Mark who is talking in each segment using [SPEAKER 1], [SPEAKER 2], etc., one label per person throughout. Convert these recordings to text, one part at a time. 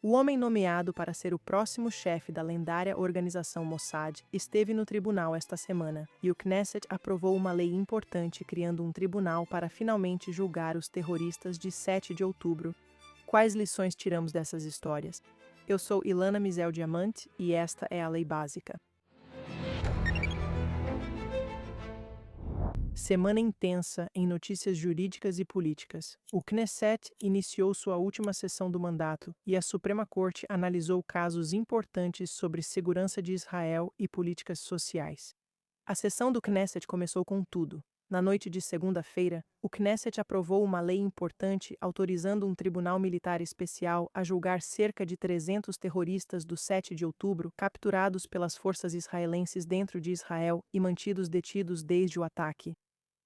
[SPEAKER 1] O homem nomeado para ser o próximo chefe da lendária organização Mossad esteve no tribunal esta semana, e o Knesset aprovou uma lei importante criando um tribunal para finalmente julgar os terroristas de 7 de outubro. Quais lições tiramos dessas histórias? Eu sou Ilana Mizel Diamante e esta é a Lei Básica. Semana intensa em notícias jurídicas e políticas. O Knesset iniciou sua última sessão do mandato e a Suprema Corte analisou casos importantes sobre segurança de Israel e políticas sociais. A sessão do Knesset começou com tudo. Na noite de segunda-feira, o Knesset aprovou uma lei importante autorizando um tribunal militar especial a julgar cerca de 300 terroristas do 7 de outubro capturados pelas forças israelenses dentro de Israel e mantidos detidos desde o ataque.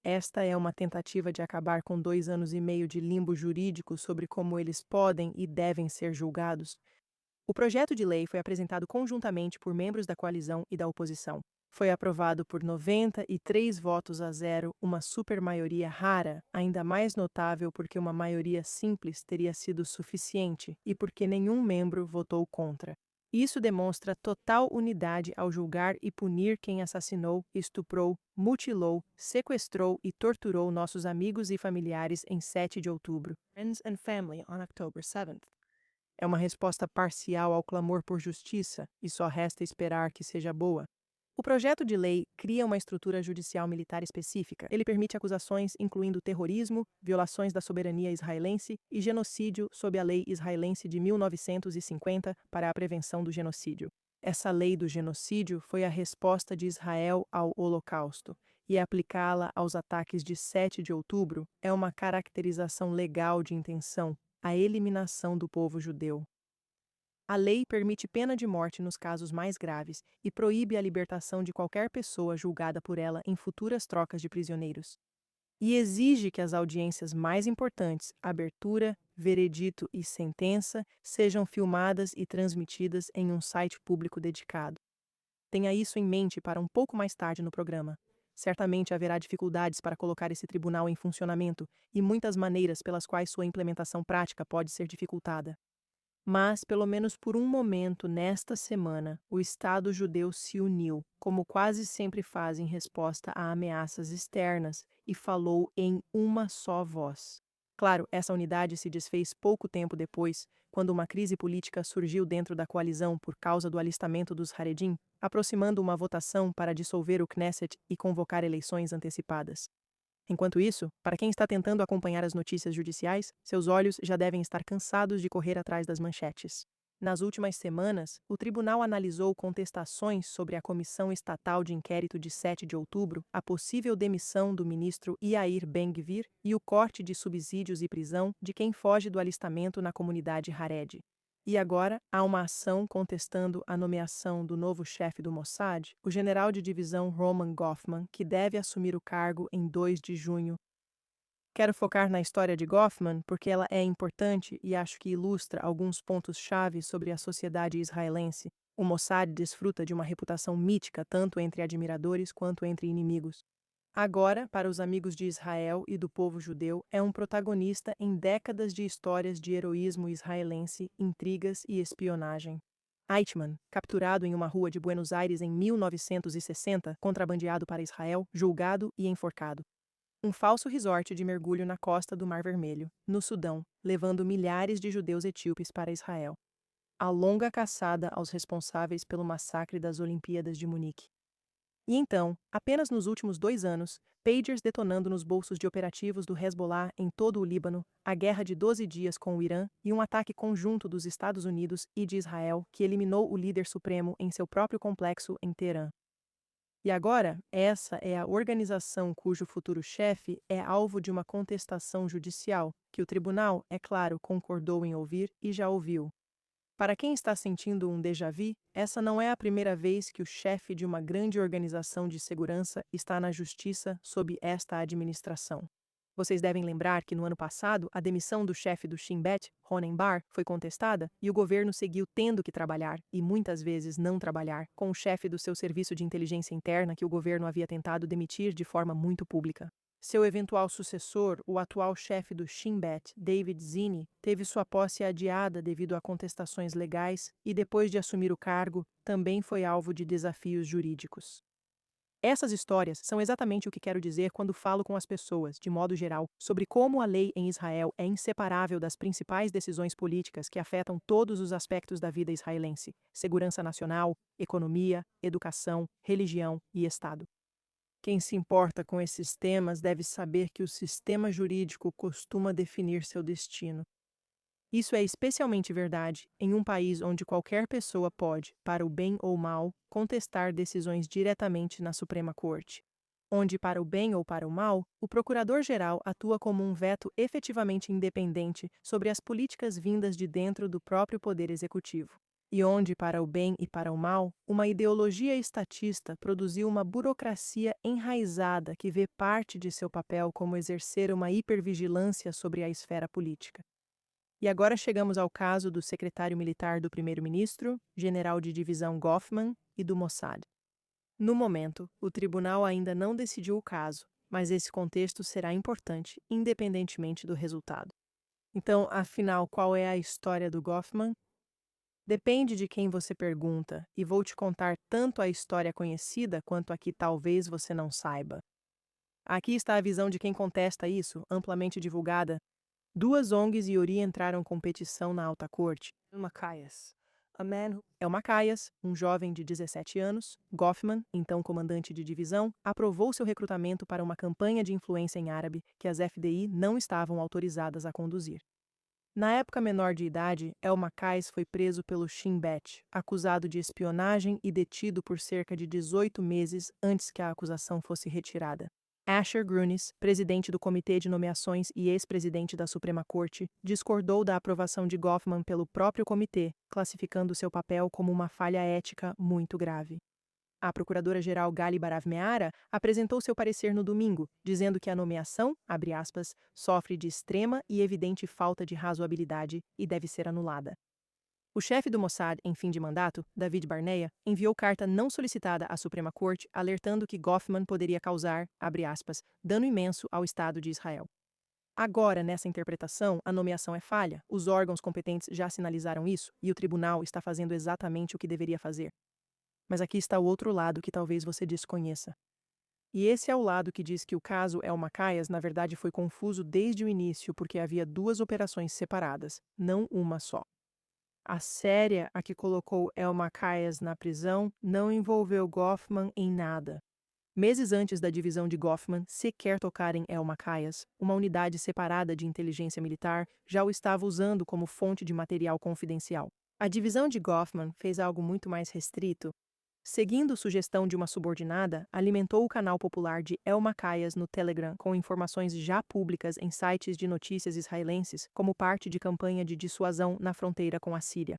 [SPEAKER 1] Esta é uma tentativa de acabar com 2 anos e meio de limbo jurídico sobre como eles podem e devem ser julgados. O projeto de lei foi apresentado conjuntamente por membros da coalizão e da oposição. Foi aprovado por 93 votos a 0, uma supermaioria rara, ainda mais notável porque uma maioria simples teria sido suficiente e porque nenhum membro votou contra. Isso demonstra total unidade ao julgar e punir quem assassinou, estuprou, mutilou, sequestrou e torturou nossos amigos e familiares em 7 de outubro. Friends and family on October 7th. É uma resposta parcial ao clamor por justiça e só resta esperar que seja boa. O projeto de lei cria uma estrutura judicial militar específica. Ele permite acusações incluindo terrorismo, violações da soberania israelense e genocídio sob a lei israelense de 1950 para a prevenção do genocídio. Essa lei do genocídio foi a resposta de Israel ao Holocausto, e aplicá-la aos ataques de 7 de outubro é uma caracterização legal de intenção, a eliminação do povo judeu. A lei permite pena de morte nos casos mais graves e proíbe a libertação de qualquer pessoa julgada por ela em futuras trocas de prisioneiros. E exige que as audiências mais importantes, abertura, veredito e sentença, sejam filmadas e transmitidas em um site público dedicado. Tenha isso em mente para um pouco mais tarde no programa. Certamente haverá dificuldades para colocar esse tribunal em funcionamento e muitas maneiras pelas quais sua implementação prática pode ser dificultada. Mas, pelo menos por um momento nesta semana, o Estado judeu se uniu, como quase sempre faz em resposta a ameaças externas, e falou em uma só voz. Claro, essa unidade se desfez pouco tempo depois, quando uma crise política surgiu dentro da coalizão por causa do alistamento dos Haredim, aproximando uma votação para dissolver o Knesset e convocar eleições antecipadas. Enquanto isso, para quem está tentando acompanhar as notícias judiciais, seus olhos já devem estar cansados de correr atrás das manchetes. Nas últimas semanas, o tribunal analisou contestações sobre a Comissão Estatal de Inquérito de 7 de outubro, a possível demissão do ministro Yair Ben-Gvir e o corte de subsídios e prisão de quem foge do alistamento na comunidade Hared. E agora, há uma ação contestando a nomeação do novo chefe do Mossad, o general de divisão Roman Goffman, que deve assumir o cargo em 2 de junho. Quero focar na história de Goffman porque ela é importante e acho que ilustra alguns pontos-chave sobre a sociedade israelense. O Mossad desfruta de uma reputação mítica tanto entre admiradores quanto entre inimigos. Agora, para os amigos de Israel e do povo judeu, é um protagonista em décadas de histórias de heroísmo israelense, intrigas e espionagem. Eichmann, capturado em uma rua de Buenos Aires em 1960, contrabandeado para Israel, julgado e enforcado. Um falso resort de mergulho na costa do Mar Vermelho, no Sudão, levando milhares de judeus etíopes para Israel. A longa caçada aos responsáveis pelo massacre das Olimpíadas de Munique. E então, apenas nos últimos 2 anos, pagers detonando nos bolsos de operativos do Hezbollah em todo o Líbano, a guerra de 12 dias com o Irã e um ataque conjunto dos Estados Unidos e de Israel que eliminou o líder supremo em seu próprio complexo em Teherã. E agora, essa é a organização cujo futuro chefe é alvo de uma contestação judicial, que o tribunal, é claro, concordou em ouvir e já ouviu. Para quem está sentindo um déjà-vu, essa não é a primeira vez que o chefe de uma grande organização de segurança está na justiça sob esta administração. Vocês devem lembrar que no ano passado, a demissão do chefe do Shin Bet, Ronen Bar, foi contestada e o governo seguiu tendo que trabalhar, e muitas vezes não trabalhar, com o chefe do seu serviço de inteligência interna que o governo havia tentado demitir de forma muito pública. Seu eventual sucessor, o atual chefe do Shin Bet, David Zinni, teve sua posse adiada devido a contestações legais e, depois de assumir o cargo, também foi alvo de desafios jurídicos. Essas histórias são exatamente o que quero dizer quando falo com as pessoas, de modo geral, sobre como a lei em Israel é inseparável das principais decisões políticas que afetam todos os aspectos da vida israelense: segurança nacional, economia, educação, religião e Estado. Quem se importa com esses temas deve saber que o sistema jurídico costuma definir seu destino. Isso é especialmente verdade em um país onde qualquer pessoa pode, para o bem ou mal, contestar decisões diretamente na Suprema Corte. Onde, para o bem ou para o mal, o procurador-geral atua como um veto efetivamente independente sobre as políticas vindas de dentro do próprio Poder Executivo. E onde, para o bem e para o mal, uma ideologia estatista produziu uma burocracia enraizada que vê parte de seu papel como exercer uma hipervigilância sobre a esfera política. E agora chegamos ao caso do secretário militar do primeiro-ministro, general de divisão Goffman, e do Mossad. No momento, o tribunal ainda não decidiu o caso, mas esse contexto será importante, independentemente do resultado. Então, afinal, qual é a história do Goffman? Depende de quem você pergunta, e vou te contar tanto a história conhecida quanto a que talvez você não saiba. Aqui está a visão de quem contesta isso, amplamente divulgada. Duas ONGs e Uri entraram com petição na alta corte. É o Macaias, um jovem de 17 anos. Goffman, então comandante de divisão, aprovou seu recrutamento para uma campanha de influência em árabe que as FDI não estavam autorizadas a conduzir. Na época menor de idade, El Macais foi preso pelo Shin Bet, acusado de espionagem e detido por cerca de 18 meses antes que a acusação fosse retirada. Asher Grunis, presidente do Comitê de Nomeações e ex-presidente da Suprema Corte, discordou da aprovação de Goffman pelo próprio comitê, classificando seu papel como uma falha ética muito grave. A procuradora-geral Gali Barav Meara apresentou seu parecer no domingo, dizendo que a nomeação, abre aspas, sofre de extrema e evidente falta de razoabilidade e deve ser anulada. O chefe do Mossad, em fim de mandato, David Barnea, enviou carta não solicitada à Suprema Corte alertando que Goffman poderia causar, abre aspas, dano imenso ao Estado de Israel. Agora, nessa interpretação, a nomeação é falha, os órgãos competentes já sinalizaram isso e o tribunal está fazendo exatamente o que deveria fazer. Mas aqui está o outro lado que talvez você desconheça. E esse é o lado que diz que o caso El Macaias, na verdade, foi confuso desde o início porque havia duas operações separadas, não uma só. A séria a que colocou El Macaias na prisão não envolveu Goffman em nada. Meses antes da divisão de Goffman sequer tocar em El Macaias, uma unidade separada de inteligência militar já o estava usando como fonte de material confidencial. A divisão de Goffman fez algo muito mais restrito. Seguindo sugestão de uma subordinada, alimentou o canal popular de El Macaias no Telegram com informações já públicas em sites de notícias israelenses como parte de campanha de dissuasão na fronteira com a Síria.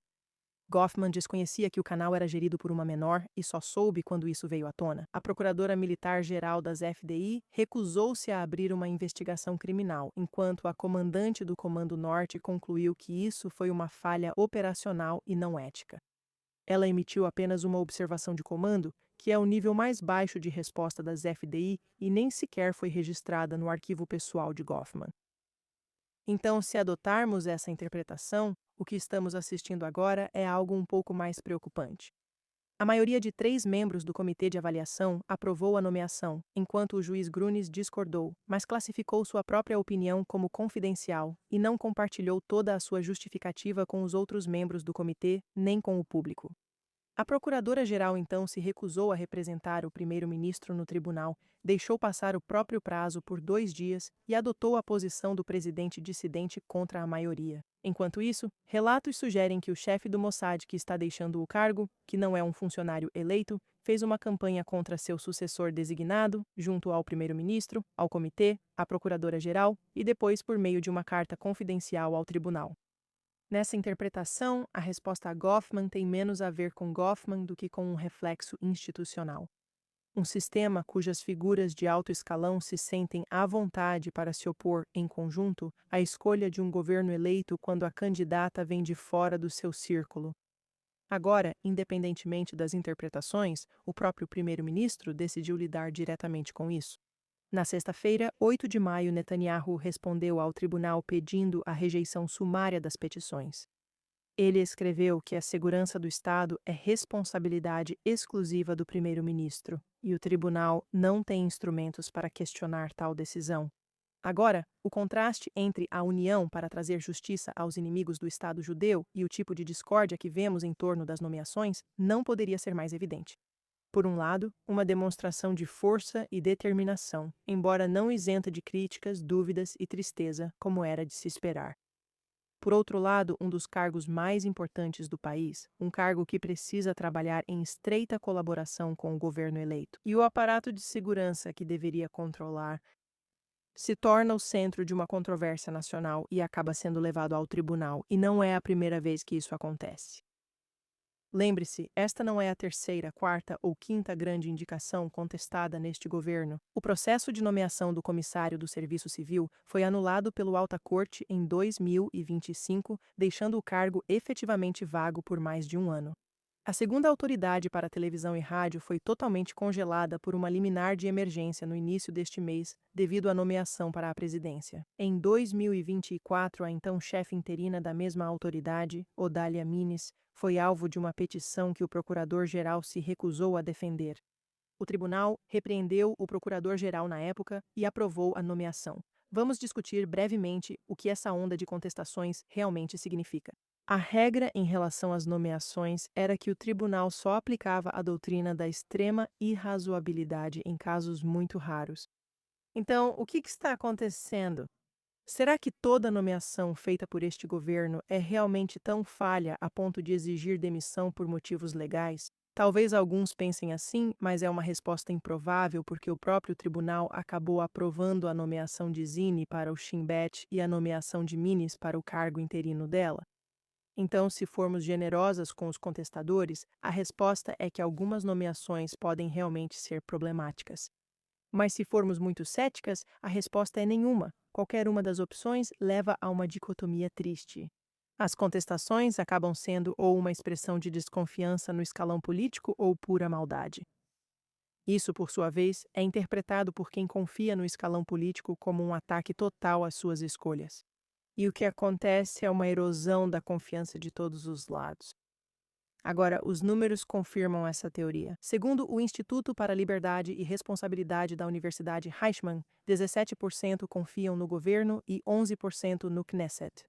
[SPEAKER 1] Goffman desconhecia que o canal era gerido por uma menor e só soube quando isso veio à tona. A procuradora militar-geral das FDI recusou-se a abrir uma investigação criminal, enquanto a comandante do Comando Norte concluiu que isso foi uma falha operacional e não ética. Ela emitiu apenas uma observação de comando, que é o nível mais baixo de resposta das FDI e nem sequer foi registrada no arquivo pessoal de Goffman. Então, se adotarmos essa interpretação, o que estamos assistindo agora é algo um pouco mais preocupante. A maioria de 3 membros do comitê de avaliação aprovou a nomeação, enquanto o juiz Grunis discordou, mas classificou sua própria opinião como confidencial e não compartilhou toda a sua justificativa com os outros membros do comitê, nem com o público. A procuradora-geral então se recusou a representar o primeiro-ministro no tribunal, deixou passar o próprio prazo por 2 dias e adotou a posição do presidente dissidente contra a maioria. Enquanto isso, relatos sugerem que o chefe do Mossad que está deixando o cargo, que não é um funcionário eleito, fez uma campanha contra seu sucessor designado, junto ao primeiro-ministro, ao comitê, à procuradora-geral e depois por meio de uma carta confidencial ao tribunal. Nessa interpretação, a resposta a Goffman tem menos a ver com Goffman do que com um reflexo institucional. Um sistema cujas figuras de alto escalão se sentem à vontade para se opor, em conjunto, à escolha de um governo eleito quando a candidata vem de fora do seu círculo. Agora, independentemente das interpretações, o próprio primeiro-ministro decidiu lidar diretamente com isso. Na sexta-feira, 8 de maio, Netanyahu respondeu ao tribunal pedindo a rejeição sumária das petições. Ele escreveu que a segurança do Estado é responsabilidade exclusiva do primeiro-ministro e o tribunal não tem instrumentos para questionar tal decisão. Agora, o contraste entre a união para trazer justiça aos inimigos do Estado judeu e o tipo de discórdia que vemos em torno das nomeações não poderia ser mais evidente. Por um lado, uma demonstração de força e determinação, embora não isenta de críticas, dúvidas e tristeza, como era de se esperar. Por outro lado, um dos cargos mais importantes do país, um cargo que precisa trabalhar em estreita colaboração com o governo eleito, e o aparato de segurança que deveria controlar, se torna o centro de uma controvérsia nacional e acaba sendo levado ao tribunal, e não é a primeira vez que isso acontece. Lembre-se, esta não é a terceira, quarta ou quinta grande indicação contestada neste governo. O processo de nomeação do comissário do Serviço Civil foi anulado pelo Alta Corte em 2025, deixando o cargo efetivamente vago por mais de um ano. A segunda autoridade para televisão e rádio foi totalmente congelada por uma liminar de emergência no início deste mês, devido à nomeação para a presidência. Em 2024, a então chefe interina da mesma autoridade, Odália Mines, foi alvo de uma petição que o procurador-geral se recusou a defender. O tribunal repreendeu o procurador-geral na época e aprovou a nomeação. Vamos discutir brevemente o que essa onda de contestações realmente significa. A regra em relação às nomeações era que o tribunal só aplicava a doutrina da extrema irrazoabilidade em casos muito raros. Então, o que está acontecendo? Será que toda nomeação feita por este governo é realmente tão falha a ponto de exigir demissão por motivos legais? Talvez alguns pensem assim, mas é uma resposta improvável porque o próprio tribunal acabou aprovando a nomeação de Zini para o Shin Bet e a nomeação de Mines para o cargo interino dela. Então, se formos generosas com os contestadores, a resposta é que algumas nomeações podem realmente ser problemáticas. Mas se formos muito céticas, a resposta é nenhuma. Qualquer uma das opções leva a uma dicotomia triste. As contestações acabam sendo ou uma expressão de desconfiança no escalão político ou pura maldade. Isso, por sua vez, é interpretado por quem confia no escalão político como um ataque total às suas escolhas. E o que acontece é uma erosão da confiança de todos os lados. Agora, os números confirmam essa teoria. Segundo o Instituto para a Liberdade e Responsabilidade da Universidade Reichmann, 17% confiam no governo e 11% no Knesset.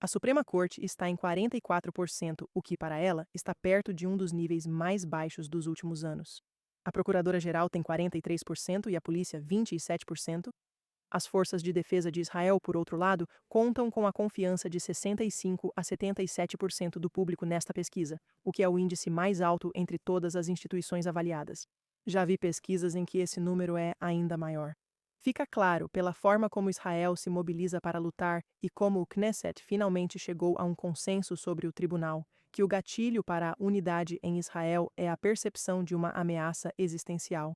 [SPEAKER 1] A Suprema Corte está em 44%, o que, para ela, está perto de um dos níveis mais baixos dos últimos anos. A Procuradora-Geral tem 43% e a Polícia 27%. As forças de defesa de Israel, por outro lado, contam com a confiança de 65 a 77% do público nesta pesquisa, o que é o índice mais alto entre todas as instituições avaliadas. Já vi pesquisas em que esse número é ainda maior. Fica claro, pela forma como Israel se mobiliza para lutar e como o Knesset finalmente chegou a um consenso sobre o tribunal, que o gatilho para a unidade em Israel é a percepção de uma ameaça existencial.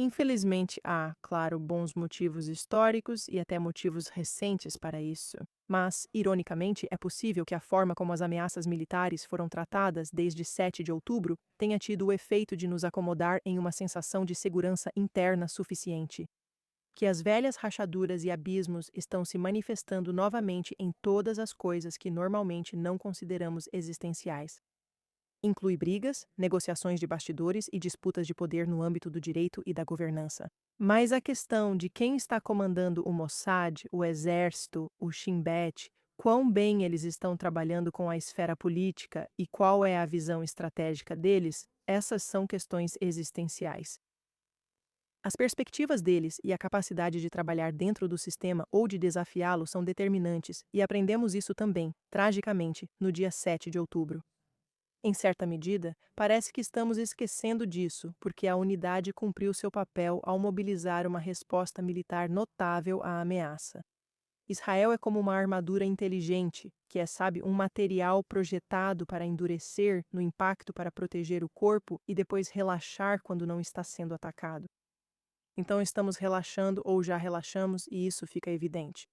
[SPEAKER 1] Infelizmente, há, claro, bons motivos históricos e até motivos recentes para isso. Mas, ironicamente, é possível que a forma como as ameaças militares foram tratadas desde 7 de outubro tenha tido o efeito de nos acomodar em uma sensação de segurança interna suficiente. Que as velhas rachaduras e abismos estão se manifestando novamente em todas as coisas que normalmente não consideramos existenciais. Inclui brigas, negociações de bastidores e disputas de poder no âmbito do direito e da governança. Mas a questão de quem está comandando o Mossad, o Exército, o Shin Bet, quão bem eles estão trabalhando com a esfera política e qual é a visão estratégica deles, essas são questões existenciais. As perspectivas deles e a capacidade de trabalhar dentro do sistema ou de desafiá-lo são determinantes, e aprendemos isso também, tragicamente, no dia 7 de outubro. Em certa medida, parece que estamos esquecendo disso, porque a unidade cumpriu seu papel ao mobilizar uma resposta militar notável à ameaça. Israel é como uma armadura inteligente, que é, sabe, um material projetado para endurecer no impacto para proteger o corpo e depois relaxar quando não está sendo atacado. Então estamos relaxando ou já relaxamos e isso fica evidente.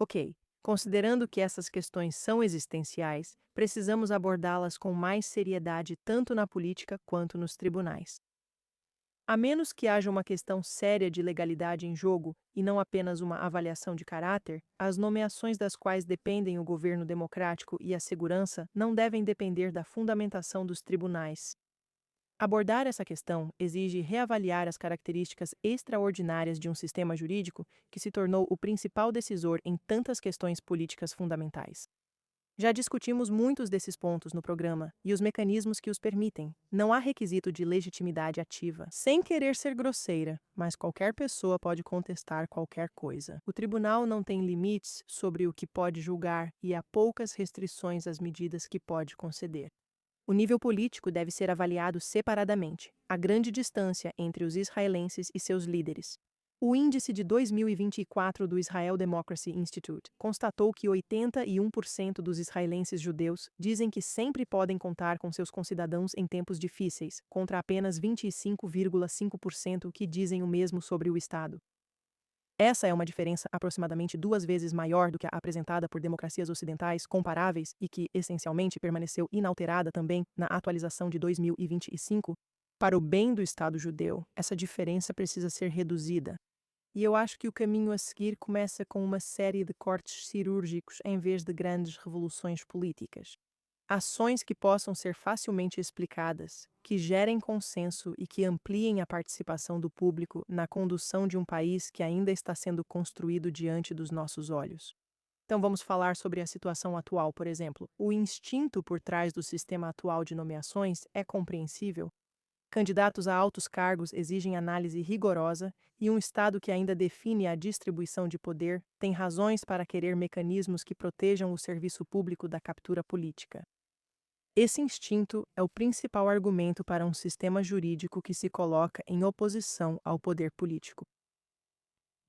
[SPEAKER 1] Ok. Considerando que essas questões são existenciais, precisamos abordá-las com mais seriedade tanto na política quanto nos tribunais. A menos que haja uma questão séria de legalidade em jogo e não apenas uma avaliação de caráter, as nomeações das quais dependem o governo democrático e a segurança não devem depender da fundamentação dos tribunais. Abordar essa questão exige reavaliar as características extraordinárias de um sistema jurídico que se tornou o principal decisor em tantas questões políticas fundamentais. Já discutimos muitos desses pontos no programa e os mecanismos que os permitem. Não há requisito de legitimidade ativa. Sem querer ser grosseira, mas qualquer pessoa pode contestar qualquer coisa. O tribunal não tem limites sobre o que pode julgar e há poucas restrições às medidas que pode conceder. O nível político deve ser avaliado separadamente, a grande distância entre os israelenses e seus líderes. O índice de 2024 do Israel Democracy Institute constatou que 81% dos israelenses judeus dizem que sempre podem contar com seus concidadãos em tempos difíceis, contra apenas 25,5% que dizem o mesmo sobre o Estado. Essa é uma diferença aproximadamente 2 vezes maior do que a apresentada por democracias ocidentais comparáveis e que, essencialmente, permaneceu inalterada também na atualização de 2025. Para o bem do Estado judeu, essa diferença precisa ser reduzida. E eu acho que o caminho a seguir começa com uma série de cortes cirúrgicos em vez de grandes revoluções políticas. Ações que possam ser facilmente explicadas, que gerem consenso e que ampliem a participação do público na condução de um país que ainda está sendo construído diante dos nossos olhos. Então vamos falar sobre a situação atual, por exemplo. O instinto por trás do sistema atual de nomeações é compreensível. Candidatos a altos cargos exigem análise rigorosa e um Estado que ainda define a distribuição de poder tem razões para querer mecanismos que protejam o serviço público da captura política. Esse instinto é o principal argumento para um sistema jurídico que se coloca em oposição ao poder político.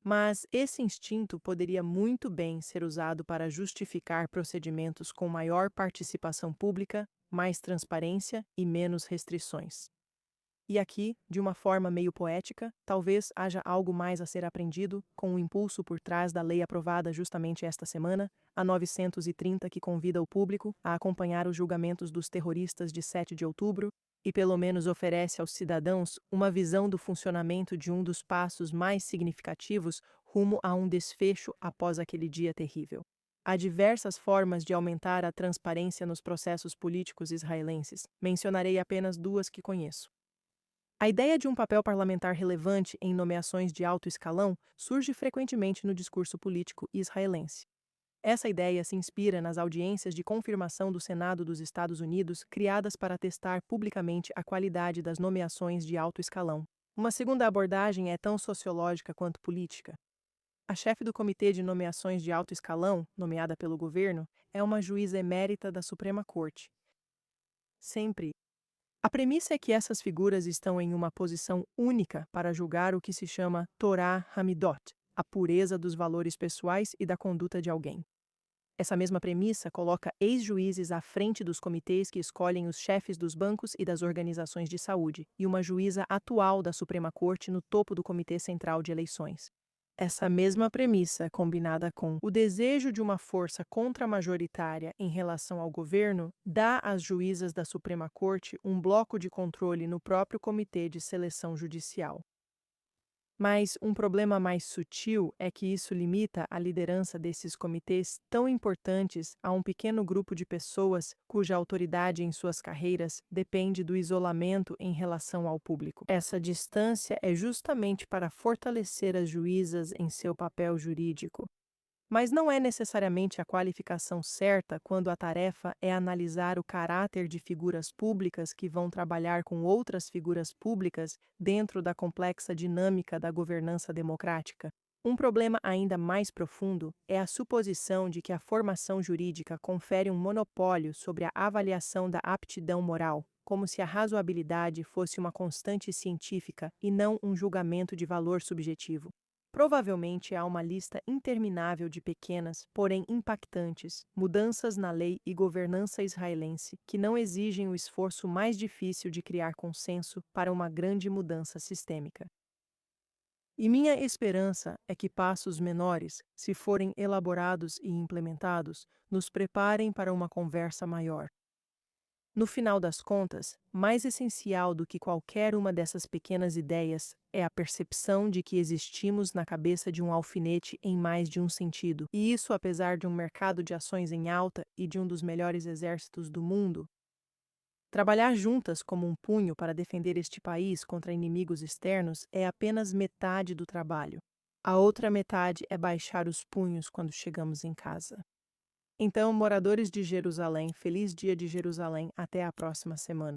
[SPEAKER 1] Mas esse instinto poderia muito bem ser usado para justificar procedimentos com maior participação pública, mais transparência e menos restrições. E aqui, de uma forma meio poética, talvez haja algo mais a ser aprendido com o impulso por trás da lei aprovada justamente esta semana, a 930, que convida o público a acompanhar os julgamentos dos terroristas de 7 de outubro e pelo menos oferece aos cidadãos uma visão do funcionamento de um dos passos mais significativos rumo a um desfecho após aquele dia terrível. Há diversas formas de aumentar a transparência nos processos políticos israelenses. Mencionarei apenas 2 que conheço. A ideia de um papel parlamentar relevante em nomeações de alto escalão surge frequentemente no discurso político israelense. Essa ideia se inspira nas audiências de confirmação do Senado dos Estados Unidos criadas para testar publicamente a qualidade das nomeações de alto escalão. Uma segunda abordagem é tão sociológica quanto política. A chefe do Comitê de Nomeações de Alto Escalão, nomeada pelo governo, é uma juíza emérita da Suprema Corte. Sempre. A premissa é que essas figuras estão em uma posição única para julgar o que se chama Torah Hamidot, a pureza dos valores pessoais e da conduta de alguém. Essa mesma premissa coloca ex-juízes à frente dos comitês que escolhem os chefes dos bancos e das organizações de saúde, e uma juíza atual da Suprema Corte no topo do Comitê Central de Eleições. Essa mesma premissa, combinada com o desejo de uma força contramajoritária em relação ao governo, dá às juízas da Suprema Corte um bloco de controle no próprio Comitê de Seleção Judicial. Mas um problema mais sutil é que isso limita a liderança desses comitês tão importantes a um pequeno grupo de pessoas cuja autoridade em suas carreiras depende do isolamento em relação ao público. Essa distância é justamente para fortalecer as juízas em seu papel jurídico. Mas não é necessariamente a qualificação certa quando a tarefa é analisar o caráter de figuras públicas que vão trabalhar com outras figuras públicas dentro da complexa dinâmica da governança democrática. Um problema ainda mais profundo é a suposição de que a formação jurídica confere um monopólio sobre a avaliação da aptidão moral, como se a razoabilidade fosse uma constante científica e não um julgamento de valor subjetivo. Provavelmente há uma lista interminável de pequenas, porém impactantes, mudanças na lei e governança israelense que não exigem o esforço mais difícil de criar consenso para uma grande mudança sistêmica. E minha esperança é que passos menores, se forem elaborados e implementados, nos preparem para uma conversa maior. No final das contas, mais essencial do que qualquer uma dessas pequenas ideias é a percepção de que existimos na cabeça de um alfinete em mais de um sentido. E isso apesar de um mercado de ações em alta e de um dos melhores exércitos do mundo. Trabalhar juntas como um punho para defender este país contra inimigos externos é apenas metade do trabalho. A outra metade é baixar os punhos quando chegamos em casa. Então, moradores de Jerusalém, feliz dia de Jerusalém, até a próxima semana.